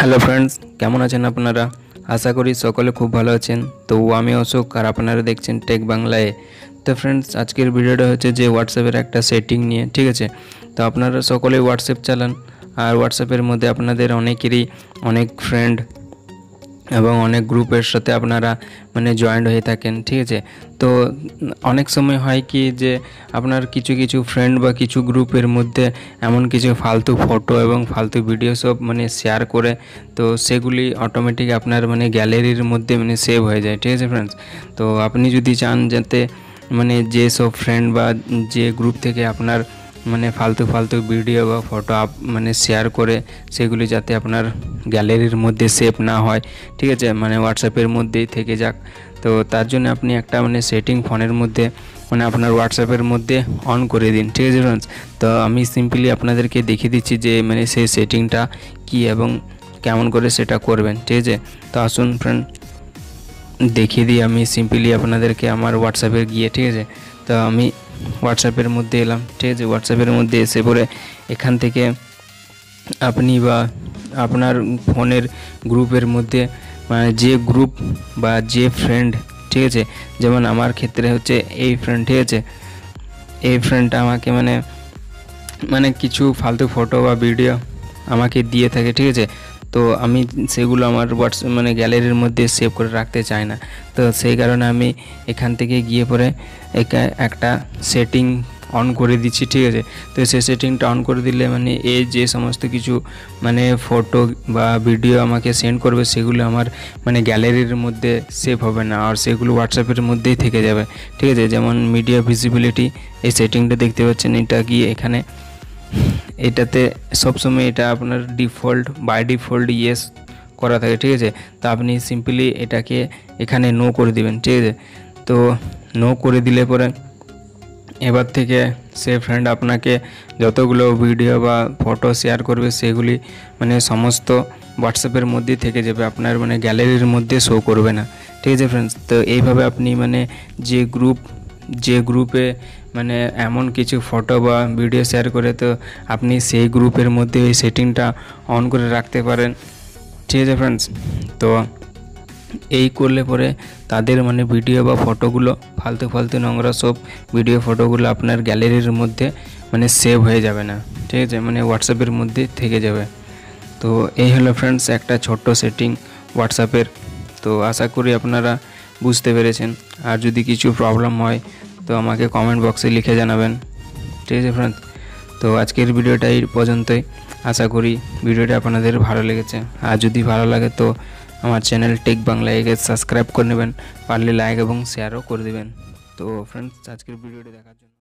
Hello friends, কেমন আছেন আপনারা? আশা করি সকলে খুব ভালো আছেন। তো আমি অশোক আর আপনারা দেখছেন টেক বাংলায়। তো ফ্রেন্ডস, আজকের ভিডিওটা হচ্ছে যে হোয়াটসঅ্যাপের একটা সেটিং নিয়ে, ঠিক আছে? তো আপনারা সকলেই হোয়াটসঅ্যাপ চালান, আর হোয়াটসঅ্যাপের মধ্যে আপনাদের অনেকেরই অনেক ফ্রেন্ড এবং অনেক গ্রুপের সাথে আপনারা জয়েন্ট হয়ে থাকেন, ঠিক আছে? তো অনেক সময় হয় কি যে আপনার কিছু কিছু ফ্রেন্ড বা কিছু গ্রুপের মধ্যে এমন কিছু ফালতু ফটো এবং ফালতু ভিডিও সব শেয়ার করে, তো সেগুলি অটোমেটিক আপনার গ্যালারির মধ্যে সেভ হয়ে যায়, ঠিক আছে ফ্রেন্ডস? তো আপনি যদি চান যাতে যে সব ফ্রেন্ড বা যে গ্রুপ থেকে আপনার ফালতু ফালতু ভিডিও বা ফটো শেয়ার করে সেগুলি যাতে আপনার গ্যালারির মধ্যে সেভ না হয়, ঠিক আছে, হোয়াটসঅ্যাপের মধ্যেই থেকে যাক। তো তার জন্য আপনি একটা সেটিং ফোনের মধ্যে আপনার হোয়াটসঅ্যাপের মধ্যে অন করে দিন, ঠিক আছে ফ্রেন্ডস? তো আমি সিম্পলি আপনাদেরকে দেখিয়ে দিচ্ছি যে সেই সেটিংটা কি এবং কেমন করে সেটা করবেন, ঠিক আছে? তো আসুন ফ্রেন্ড, দেখিয়ে দিই আমি সিম্পলি আপনাদেরকে আমার হোয়াটসঅ্যাপে গিয়ে, ঠিক আছে? তো আমি হোয়াটসঅ্যাপের মধ্যে এলাম, ঠিক আছে? হোয়াটসঅ্যাপের মধ্যে এসে পরে এখান থেকে আপনি বা আপনার ফোনের গ্রুপের মধ্যে যে গ্রুপ বা যে ফ্রেন্ড, ঠিক আছে, যেমন আমার ক্ষেত্রে হচ্ছে এই ফ্রেন্ড, ঠিক আছে? এই ফ্রেন্ডটা আমাকে কিছু ফালতু ফটো বা ভিডিও আমাকে দিয়ে থাকে, ঠিক আছে? তো আমি সেগুলো আমার হোয়াটসঅ্যাপ গ্যালারির মধ্যে সেভ করে রাখতে চাই না। তো সেই কারণে আমি এখান থেকে গিয়ে পরে একটা সেটিং অন করে দিচ্ছি, ঠিক আছে? তো সেই সেটিংটা অন করে দিলে এই যে সমস্ত কিছু ফটো বা ভিডিও আমাকে সেন্ড করবে সেগুলো আমার গ্যালারির মধ্যে সেভ হবে না, আর সেগুলো হোয়াটসঅ্যাপের মধ্যেই থেকে যাবে, ঠিক আছে? যেমন মিডিয়া ভিজিবিলিটি, এই সেটিংটা দেখতে পাচ্ছেন, এটা গিয়ে এখানে এটাতে সবসময় এটা আপনার বাই ডিফল্ট ইয়েস করা থাকে, ঠিক আছে? তো আপনি সিম্পলি এটাকে এখানে নো করে দিবেন, ঠিক আছে? তো নো করে দিলে পরে এবার থেকে সে ফ্রেন্ড আপনাকে যতগুলো ভিডিও বা ফটো শেয়ার করবে সেগুলি সমস্ত হোয়াটসঅ্যাপের মধ্যেই থেকে যাবে, আপনার গ্যালারির মধ্যে শো করবে না, ঠিক আছে ফ্রেন্ডস? তো এইভাবে আপনি যে গ্রুপে এমন কিছু ফটো বা ভিডিও শেয়ার করে, তো আপনি সেই গ্রুপের মধ্যে এই সেটিংটা অন করে রাখতে পারেন, ঠিক আছে ফ্রেন্ডস? তো এই করলে পরে তাদের ভিডিও বা ফটোগুলো ফালতু নোংরা সব ভিডিও ফটোগুলো আপনার গ্যালারির মধ্যে সেভ হয়ে যাবে না, ঠিক আছে? হোয়াটসঅ্যাপের মধ্যে থেকে যাবে। তো এই হলো ফ্রেন্ডস একটা ছোট্ট সেটিং হোয়াটসঅ্যাপের। তো আশা করি আপনারা বুঝতে পেরেছেন, আর যদি কিছু প্রবলেম হয় তো আমাকে কমেন্ট বক্সে লিখে জানাবেন, ঠিক আছে ফ্রেন্ডস? তো আজকের ভিডিওটা এই পর্যন্তই। আশা করি ভিডিওটা আপনাদের ভালো লেগেছে, আর যদি ভালো লাগে তো আমার চ্যানেল টেক বাংলাকে সাবস্ক্রাইব করে নেবেন, পারলে লাইক এবং শেয়ারও করে দেবেন। তো ফ্রেন্ডস, আজকের ভিডিওটি দেখার জন্য